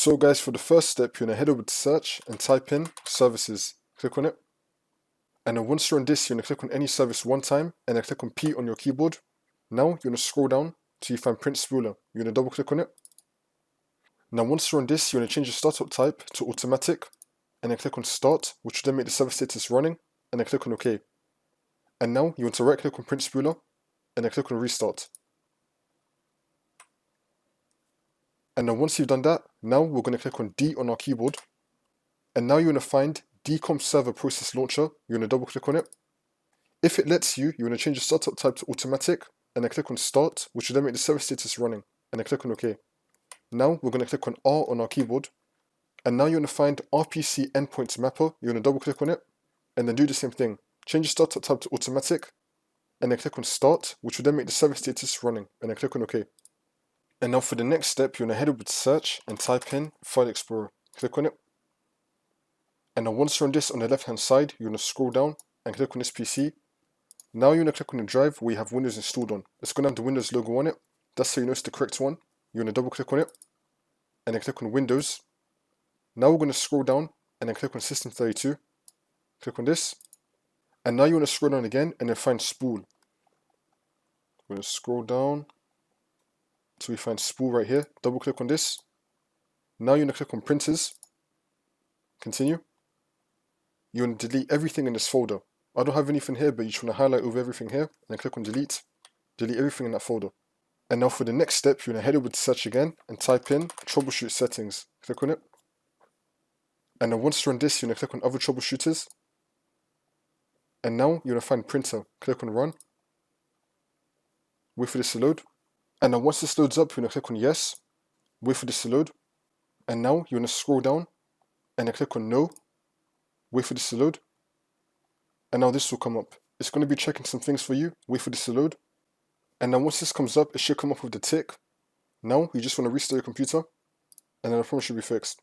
So guys, for the first step, you're going to head over to search and type in services. Click on it. And then once you're on this, you're going to click on any service one time and then click on P on your keyboard. Now you're going to scroll down till you find Print Spooler. You're going to double click on it. Now once you're on this, you're going to change the startup type to automatic and then click on start, which will then make the service status running, and then click on OK. And now you want to right click on Print Spooler and then click on restart. And then once you've done that, now we're going to click on D on our keyboard. And now you're going to find Decomp Server Process Launcher. You're going to double click on it. If it lets you, you're going to change the startup type to automatic and then click on start, which will then make the service status running, and then click on OK. Now we're going to click on R on our keyboard. And now you're going to find RPC Endpoint Mapper. You're going to double click on it and then do the same thing. Change the startup type to automatic and then click on start, which will then make the service status running, and then click on OK. And now for the next step, you're going to head over to search and type in File Explorer. Click on it. And then once you're on this on the left hand side, you're going to scroll down and click on this PC. Now you're going to click on the drive where you have Windows installed on. It's going to have the Windows logo on it. That's how you know it's the correct one. You're going to double click on it and then click on Windows. Now we're going to scroll down and then click on System 32. Click on this. And now you want to scroll down again and then find Spool. We're going to scroll down till we find Spool right here. Double click on this. Now you're going to click on Printers. Continue. You want to delete everything in this folder. I don't have anything here, but you just want to highlight over everything here and then click on Delete. Delete everything in that folder. And now for the next step, you're going to head over to search again and type in Troubleshoot Settings. Click on it. And then once you're on this, you're going to click on Other Troubleshooters. And now you're going to find Printer. Click on Run. Wait for this to load. And then once this loads up, you're going to click on Yes. Wait for this to load. And now you're going to scroll down and then click on No. Wait for this to load. And now this will come up. It's going to be checking some things for you. Wait for this to load. And then once this comes up, it should come up with the tick. Now you just want to restart your computer and then the problem should be fixed.